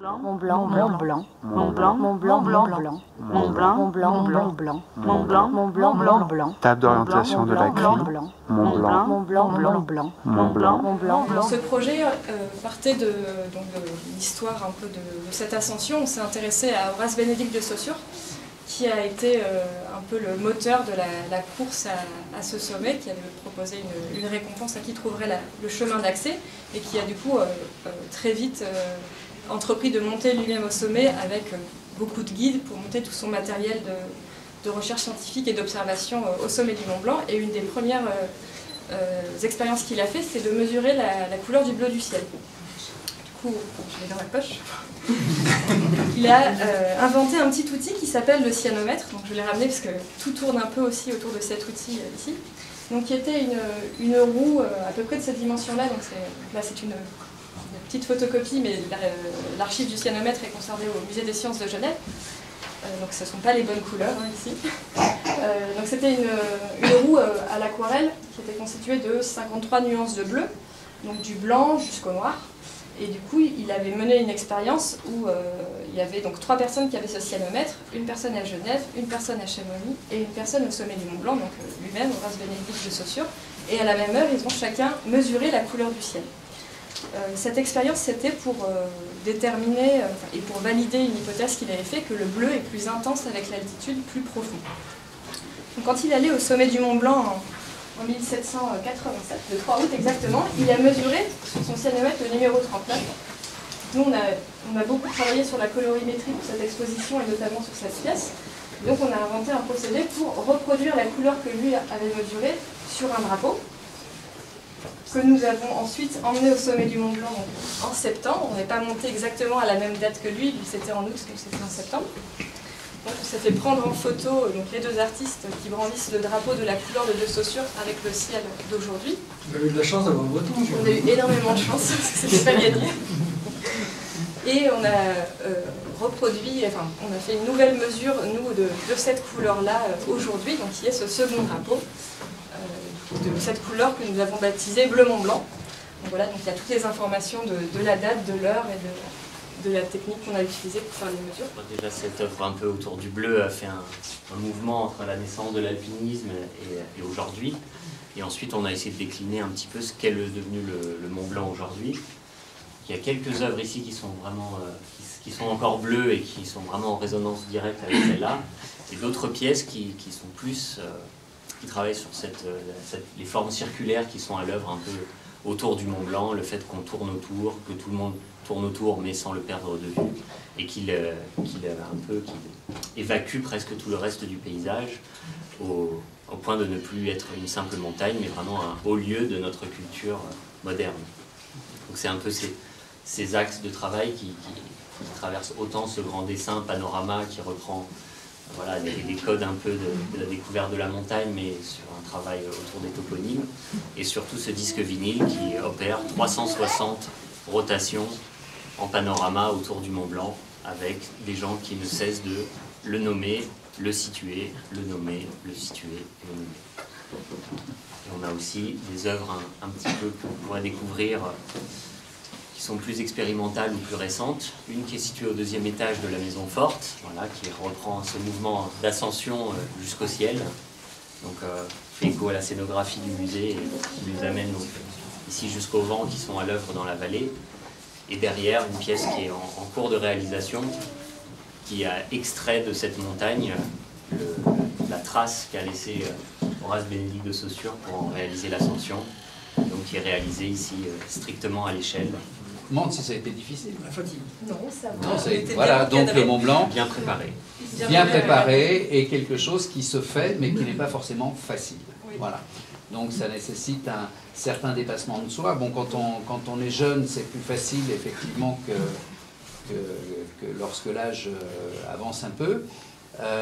Mont Blanc, Mont Blanc, Mont Blanc, Mont Blanc, Blanc, Blanc, Mont Blanc, Mont Blanc, Blanc, Blanc, Mont Blanc, Mont Blanc, Blanc, Blanc. Table d'orientation de la CRI, Mont Blanc, Mont Blanc, Blanc, Blanc, Mont Blanc. Mont Blanc, Blanc. Ce projet partait de l'histoire un peu de cette ascension. On s'est intéressé à Horace Bénédicte de Saussure, qui a été un peu le moteur de la course à ce sommet, qui avait proposé une récompense à qui trouverait le chemin d'accès, et qui a du coup très vite entrepris de monter lui-même au sommet avec beaucoup de guides pour monter tout son matériel de recherche scientifique et d'observation au sommet du Mont Blanc. Et une des premières expériences qu'il a fait, c'est de mesurer la couleur du bleu du ciel. Du coup, je l'ai dans ma poche. Il a inventé un petit outil qui s'appelle le cyanomètre. Donc je l'ai ramené parce que tout tourne un peu aussi autour de cet outil ici. Donc qui était une roue à peu près de cette dimension-là. Donc là c'est une petite photocopie, mais l'archive du cyanomètre est conservée au Musée des Sciences de Genève. Donc ce ne sont pas les bonnes couleurs ici. Donc c'était une roue à l'aquarelle qui était constituée de 53 nuances de bleu, donc du blanc jusqu'au noir. Et du coup, il avait mené une expérience où il y avait donc 3 personnes qui avaient ce cyanomètre, une personne à Genève, une personne à Chamonix et une personne au sommet du Mont Blanc, donc lui-même, Horace Bénédicte de Saussure. Et à la même heure, ils ont chacun mesuré la couleur du ciel. Cette expérience, c'était pour déterminer et pour valider une hypothèse qu'il avait fait, que le bleu est plus intense avec l'altitude, plus profond. Donc, quand il allait au sommet du Mont Blanc en 1787, le 3 août exactement, il a mesuré sur son cyanomètre le numéro 39. Nous, on a beaucoup travaillé sur la colorimétrie pour cette exposition et notamment sur cette pièce. Donc on a inventé un procédé pour reproduire la couleur que lui avait mesurée sur un drapeau, que nous avons ensuite emmené au sommet du Mont Blanc en septembre. On n'est pas monté exactement à la même date que lui c'était en août, donc c'était en septembre. Donc on s'est fait prendre en photo les 2 artistes qui brandissent le drapeau de la couleur de Saussure avec le ciel d'aujourd'hui. Vous avez eu de la chance d'avoir votre temps. On a eu énormément de chance, c'était pas gagné. Et on a reproduit, enfin on a fait une nouvelle mesure, nous, de cette couleur-là aujourd'hui, donc qui est ce second drapeau, de cette couleur que nous avons baptisée Bleu Mont Blanc. Donc voilà, donc il y a toutes les informations de la date, de l'heure et de la technique qu'on a utilisée pour faire les mesures. Déjà, cette œuvre un peu autour du bleu a fait un mouvement entre la naissance de l'alpinisme et aujourd'hui. Et ensuite, on a essayé de décliner un petit peu ce qu'est devenu le Mont Blanc aujourd'hui. Il y a quelques œuvres ici qui sont vraiment, qui sont encore bleues et qui sont vraiment en résonance directe avec celle-là. Et d'autres pièces qui sont plus, qui travaillent sur les formes circulaires qui sont à l'œuvre un peu autour du Mont Blanc, le fait qu'on tourne autour, que tout le monde tourne autour mais sans le perdre de vue, et qu'il évacue presque tout le reste du paysage au point de ne plus être une simple montagne, mais vraiment un haut lieu de notre culture moderne. Donc c'est un peu ces axes de travail qui traversent autant ce grand dessin panorama qui reprend voilà, des codes un peu de la découverte de la montagne, mais sur un travail autour des toponymes, et surtout ce disque vinyle qui opère 360 rotations en panorama autour du Mont Blanc, avec des gens qui ne cessent de le nommer, le situer, le nommer, le situer et le nommer. Et on a aussi des œuvres un petit peu qu'on pourrait découvrir qui sont plus expérimentales ou plus récentes. Une qui est située au 2e étage de la Maison Forte, voilà, qui reprend ce mouvement d'ascension jusqu'au ciel. Donc fait écho à la scénographie du musée et qui nous amène donc, ici jusqu'aux vents qui sont à l'œuvre dans la vallée. Et derrière, une pièce qui est en cours de réalisation, qui a extrait de cette montagne la trace qu'a laissée Horace Bénédicte de Saussure pour en réaliser l'ascension, donc qui est réalisée ici strictement à l'échelle. Je me demande si ça a été difficile. Non, ça va. Non, ça a été, voilà, donc le Mont Blanc, bien préparé. Bien préparé et quelque chose qui se fait, mais qui n'est pas forcément facile. Oui. Voilà. Donc ça nécessite un certain dépassement de soi. Bon, quand on est jeune, c'est plus facile, effectivement, que lorsque l'âge avance un peu.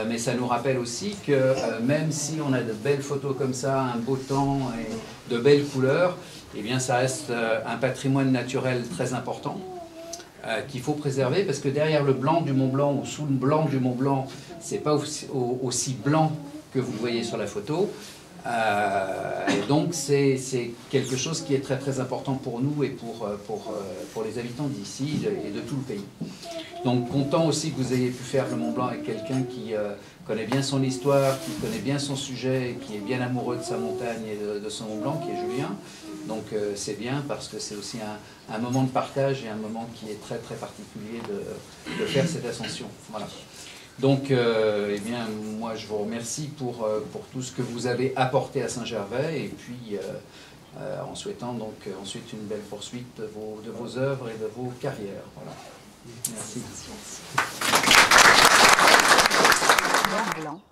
Mais ça nous rappelle aussi que même si on a de belles photos comme ça, un beau temps et de belles couleurs, eh bien ça reste un patrimoine naturel très important qu'il faut préserver, parce que derrière le blanc du Mont Blanc ou sous le blanc du Mont Blanc, c'est pas aussi blanc que vous voyez sur la photo. Et donc c'est quelque chose qui est très très important pour nous et pour les habitants d'ici et de tout le pays. Donc content aussi que vous ayez pu faire le Mont Blanc avec quelqu'un qui connaît bien son histoire, qui connaît bien son sujet, qui est bien amoureux de sa montagne et de son Mont Blanc, qui est Julien. Donc c'est bien parce que c'est aussi un moment de partage et un moment qui est très très particulier de faire cette ascension. Voilà. Donc, eh bien, moi, je vous remercie pour tout ce que vous avez apporté à Saint-Gervais, et puis en souhaitant donc ensuite une belle poursuite de vos œuvres et de vos carrières. Voilà. Merci.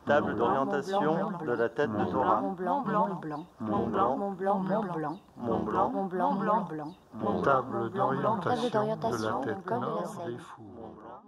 Table d'orientation de la tête de Dora. Mont Blanc, blanc, blanc. Mont Blanc, Mont Blanc, blanc, blanc. Mont Blanc, Mont Blanc, blanc, blanc. Table d'orientation de la Table d'orientation tête comme nord la Seine. des Fours.